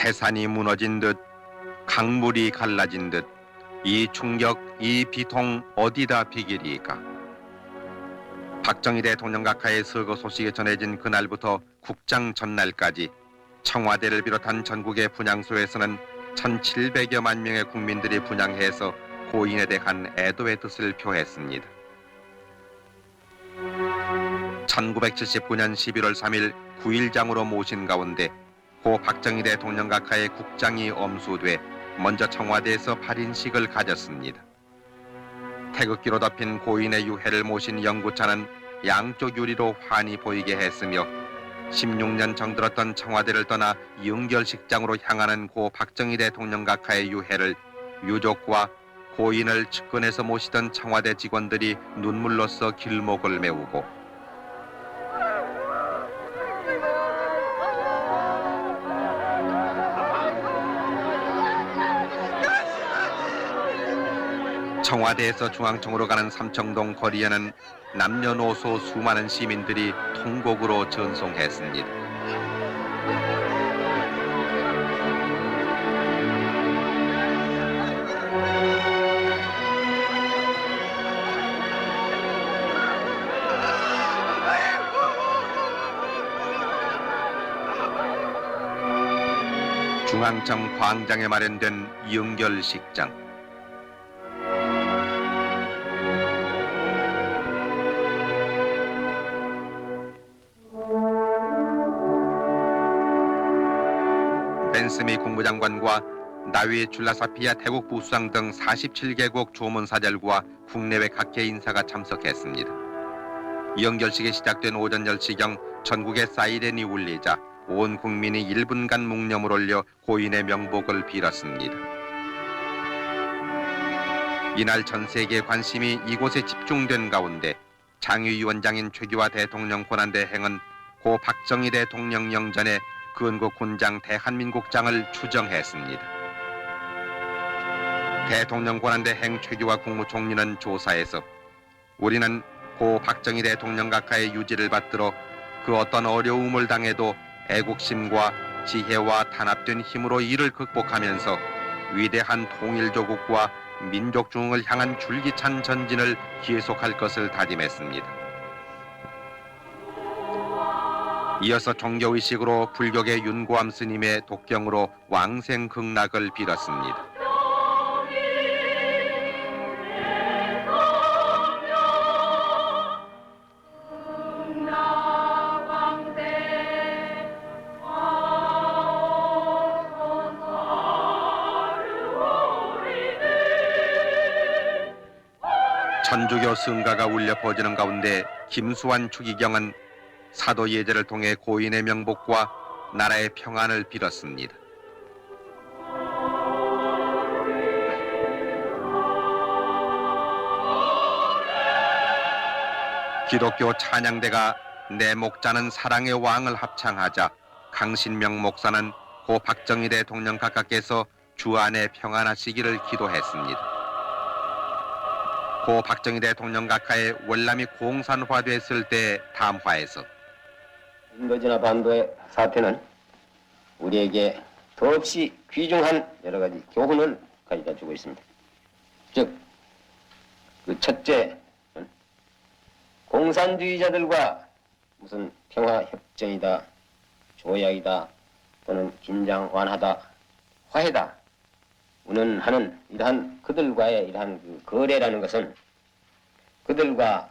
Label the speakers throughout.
Speaker 1: 태산이 무너진 듯 강물이 갈라진 듯 이 충격, 이 비통 어디다 비기리까. 박정희 대통령 각하의 서거 소식이 전해진 그날부터 국장 전날까지 청와대를 비롯한 전국의 분향소에서는 1700여만 명의 국민들이 분향해서 고인에 대한 애도의 뜻을 표했습니다. 1979년 11월 3일 9일장으로 모신 가운데 고 박정희 대통령 각하의 국장이 엄수돼 먼저 청와대에서 발인식을 가졌습니다. 태극기로 덮인 고인의 유해를 모신 영구차는 양쪽 유리로 환히 보이게 했으며 16년 정들었던 청와대를 떠나 영결식장으로 향하는 고 박정희 대통령 각하의 유해를 유족과 고인을 측근에서 모시던 청와대 직원들이 눈물로써 길목을 메우고 청와대에서 중앙청으로 가는 삼청동 거리에는 남녀노소 수많은 시민들이 통곡으로 전송했습니다. 중앙청 광장에 마련된 영결식장. 벤스미 국무장관과 나위 줄라사피아 태국 부수상 등 47개국 조문사절과 국내외 각계 인사가 참석했습니다. 영결식이 시작된 오전 10시경 전국의 사이렌이 울리자 온 국민이 1분간 묵념을 올려 고인의 명복을 빌었습니다. 이날 전 세계의 관심이 이곳에 집중된 가운데 장유위원장인 최규하 대통령 권한대행은 고 박정희 대통령 영전에 근국 군장 대한민국장을 추정했습니다. 대통령 권한대행 최규하 국무총리는 조사에서 우리는 고 박정희 대통령 각하의 유지를 받들어 그 어떤 어려움을 당해도 애국심과 지혜와 단합된 힘으로 이를 극복하면서 위대한 통일조국과 민족중흥을 향한 줄기찬 전진을 계속할 것을 다짐했습니다. 이어서 종교의식으로 불교계 윤고암 스님의 독경으로 왕생극락을 빌었습니다. 천주교 성가가 울려 퍼지는 가운데 김수환 추기경은 사도 예제를 통해 고인의 명복과 나라의 평안을 빌었습니다. 기독교 찬양대가 내 목자는 사랑의 왕을 합창하자 강신명 목사는 고 박정희 대통령 각하께서 주 안에 평안하시기를 기도했습니다. 고 박정희 대통령 각하의 월남이 공산화됐을 때 담화에서
Speaker 2: 인도지나 반도의 사태는 우리에게 더없이 귀중한 여러 가지 교훈을 가져다 주고 있습니다. 즉, 그 첫째는 공산주의자들과 무슨 평화협정이다, 조약이다, 또는 긴장 완화다, 화해다, 운운하는 이러한 그들과의 이러한 그 거래라는 것은 그들과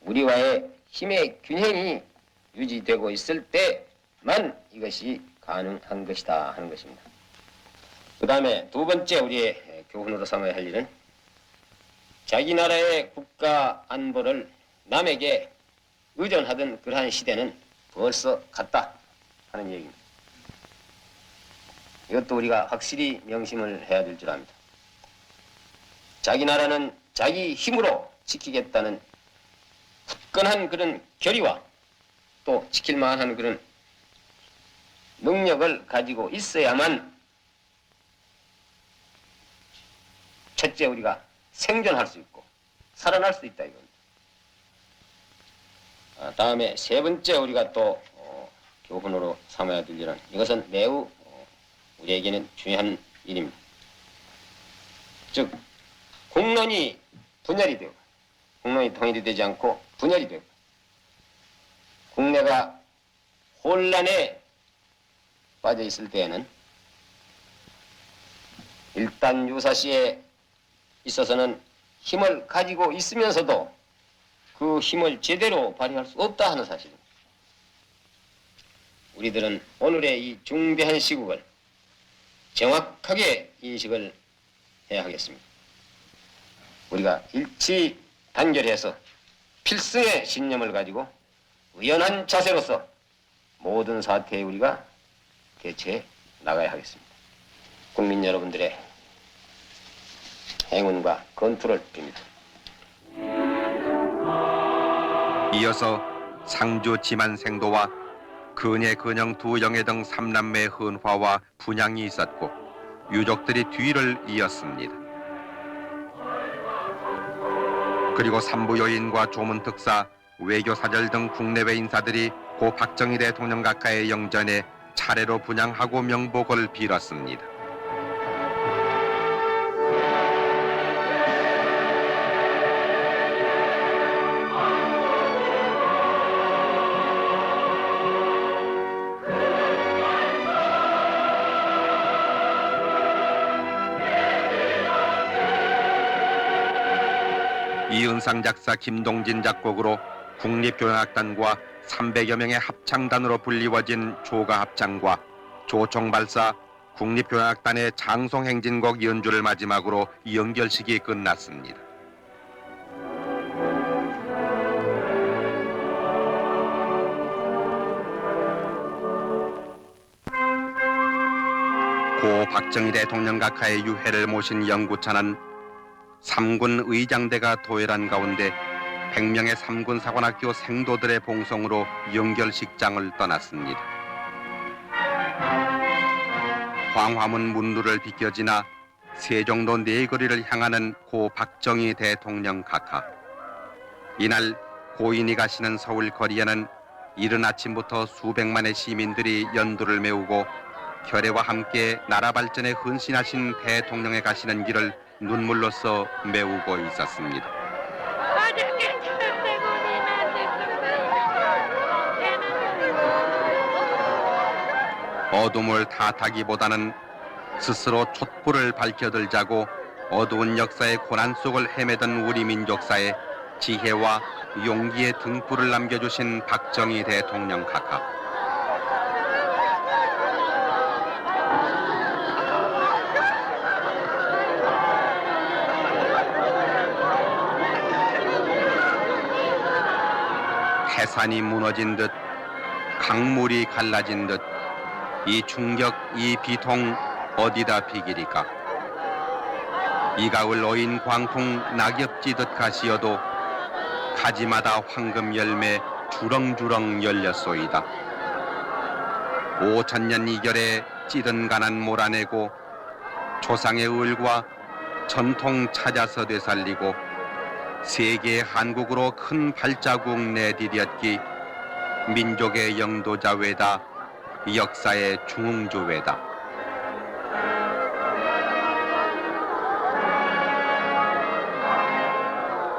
Speaker 2: 우리와의 힘의 균형이 유지되고 있을 때만 이것이 가능한 것이다 하는 것입니다. 그 다음에 두 번째 우리의 교훈으로 삼아야 할 일은 자기 나라의 국가 안보를 남에게 의존하던 그러한 시대는 벌써 갔다 하는 얘기입니다. 이것도 우리가 확실히 명심을 해야 될 줄 압니다. 자기 나라는 자기 힘으로 지키겠다는 굳건한 그런 결의와 또 지킬 만한 그런 능력을 가지고 있어야만 첫째 우리가 생존할 수 있고 살아날 수 있다 이겁니다. 다음에 세 번째 우리가 또 교훈으로 삼아야 될 일은 이것은 매우 우리에게는 중요한 일입니다. 즉 국론이 분열이 되고 국론이 통일이 되지 않고 분열이 되고 국내가 혼란에 빠져 있을 때에는 일단 유사시에 있어서는 힘을 가지고 있으면서도 그 힘을 제대로 발휘할 수 없다 하는 사실입니다. 우리들은 오늘의 이 중대한 시국을 정확하게 인식을 해야 하겠습니다. 우리가 일치 단결해서 필승의 신념을 가지고 의연한 자세로서 모든 사태에 우리가 대처해 나가야 하겠습니다. 국민 여러분들의 행운과 건투를 빕니다.
Speaker 1: 이어서 상주 지만생도와 근예 근영 두 영예 등 삼남매의 헌화와 분향이 있었고 유족들이 뒤를 이었습니다. 그리고 삼부요인과 조문특사, 외교사절 등 국내외 인사들이 고 박정희 대통령 각하의 영전에 차례로 분향하고 명복을 빌었습니다. 이은상 작사 김동진 작곡으로 국립교향악단과 300여 명의 합창단으로 불리워진 조가합창과 조총발사 국립교향악단의 장송행진곡 연주를 마지막으로 연결식이 끝났습니다. 고 박정희 대통령 각하의 유해를 모신 영구차는 3군 의장대가 도열한 가운데 100명의 3군 사관학교 생도들의 봉송으로 연결식장을 떠났습니다. 광화문 문루를 비껴지나 세종로 내거리를 향하는 고 박정희 대통령 각하. 이날 고인이 가시는 서울 거리에는 이른 아침부터 수백만의 시민들이 연두를 메우고 결의와 함께 나라 발전에 헌신하신 대통령의 가시는 길을 눈물로써 메우고 있었습니다. 어둠을 탓하기보다는 스스로 촛불을 밝혀들자고 어두운 역사의 고난 속을 헤매던 우리 민족사에 지혜와 용기의 등불을 남겨주신 박정희 대통령 각하. 해산이 무너진 듯 강물이 갈라진 듯 이 충격, 이 비통 어디다 비기리까. 이 가을 어인 광풍 낙엽지듯 가시어도 가지마다 황금 열매 주렁주렁 열렸소이다. 5천년 이결에 찌든 가난 몰아내고 조상의 을과 전통 찾아서 되살리고 세계의 한국으로 큰 발자국 내디뎠기 민족의 영도자 외다 역사의 중흥주 외다.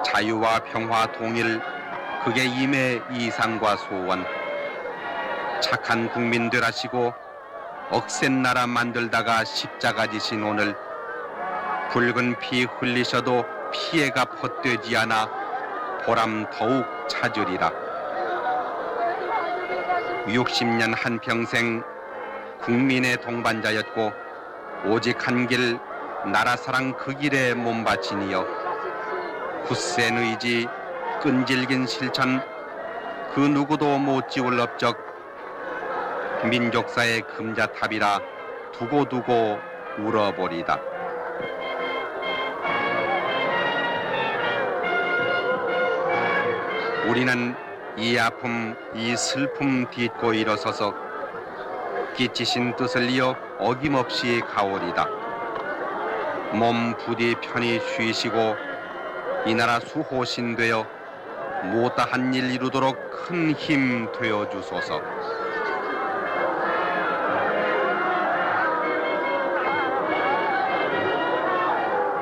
Speaker 1: 자유와 평화 통일 극의 임의 이상과 소원. 착한 국민 되라시고 억센 나라 만들다가 십자가 지신 오늘 붉은 피 흘리셔도 피해가 헛되지 않아 보람 더욱 찾으리라. 60년 한평생 국민의 동반자였고 오직 한 길 나라 사랑 그 길에 몸바치니여 굳센 의지 끈질긴 실천 그 누구도 못 지울 업적 민족사의 금자탑이라 두고두고 울어버리다. 우리는 이 아픔, 이 슬픔 딛고 일어서서 끼치신 뜻을 이어 어김없이 가오리다. 몸 부디 편히 쉬시고 이 나라 수호신 되어 못다한 일 이루도록 큰 힘 되어 주소서.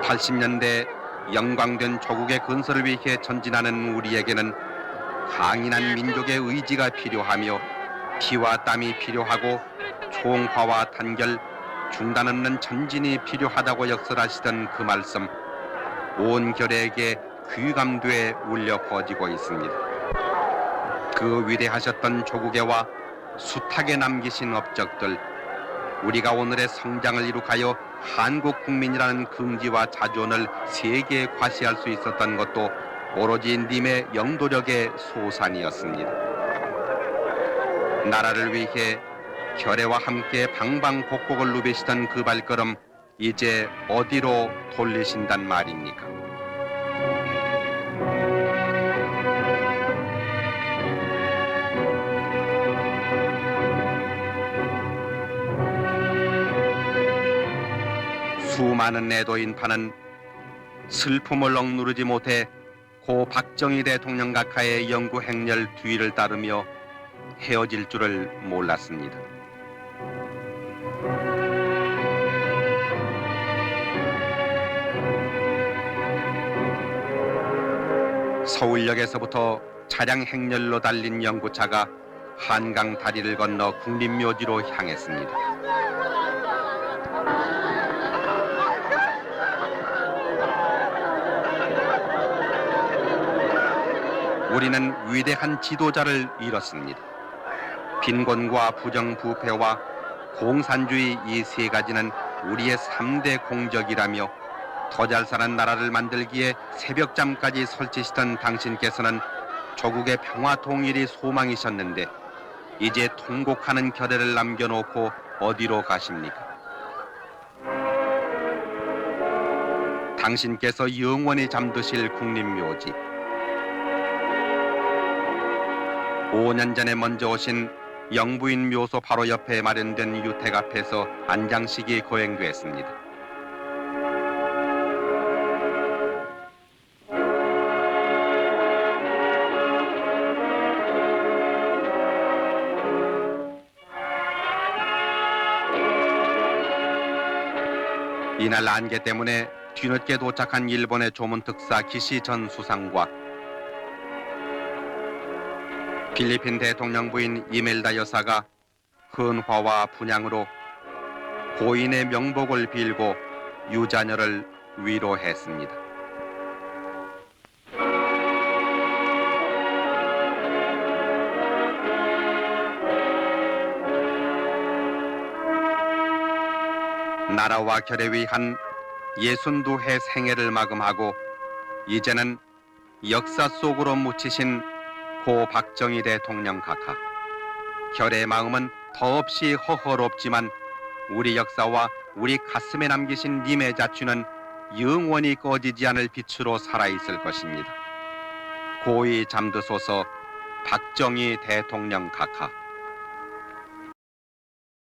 Speaker 1: 80년대 영광된 조국의 건설을 위해 전진하는 우리에게는 강인한 민족의 의지가 필요하며 피와 땀이 필요하고 총화와 단결, 중단 없는 전진이 필요하다고 역설하시던 그 말씀, 온 결에게 귀감돼 울려 퍼지고 있습니다. 그 위대하셨던 조국애와 숱하게 남기신 업적들, 우리가 오늘의 성장을 이룩하여 한국 국민이라는 긍지와 자존을 세계에 과시할 수 있었던 것도 오로지 님의 영도력의 소산이었습니다. 나라를 위해 결애와 함께 방방곡곡을 누비시던 그 발걸음, 이제 어디로 돌리신단 말입니까? 수많은 애도 인파는 슬픔을 억누르지 못해 고 박정희 대통령 각하의 영구 행렬 뒤를 따르며 헤어질 줄을 몰랐습니다. 서울역에서부터 차량 행렬로 달린 영구차가 한강 다리를 건너 국립묘지로 향했습니다. 우리는 위대한 지도자를 잃었습니다. 빈곤과 부정부패와 공산주의 이 세 가지는 우리의 3대 공적이라며 더 잘 사는 나라를 만들기에 새벽잠까지 설치시던 당신께서는 조국의 평화 통일이 소망이셨는데 이제 통곡하는 결애를 남겨놓고 어디로 가십니까? 당신께서 영원히 잠드실 국립묘지, 5년 전에 먼저 오신 영부인 묘소 바로 옆에 마련된 유택 앞에서 안장식이 거행됐습니다. 이날 안개 때문에 뒤늦게 도착한 일본의 조문특사 기시 전 수상과 필리핀 대통령 부인 이멜다 여사가 헌화와 분향으로 고인의 명복을 빌고 유자녀를 위로했습니다. 나라와 결에 위한 62해 생애를 마감하고 이제는 역사 속으로 묻히신 고 박정희 대통령 각하, 결의 마음은 더없이 허허롭지만 우리 역사와 우리 가슴에 남기신 님의 자취는 영원히 꺼지지 않을 빛으로 살아있을 것입니다. 고이 잠드소서 박정희 대통령 각하.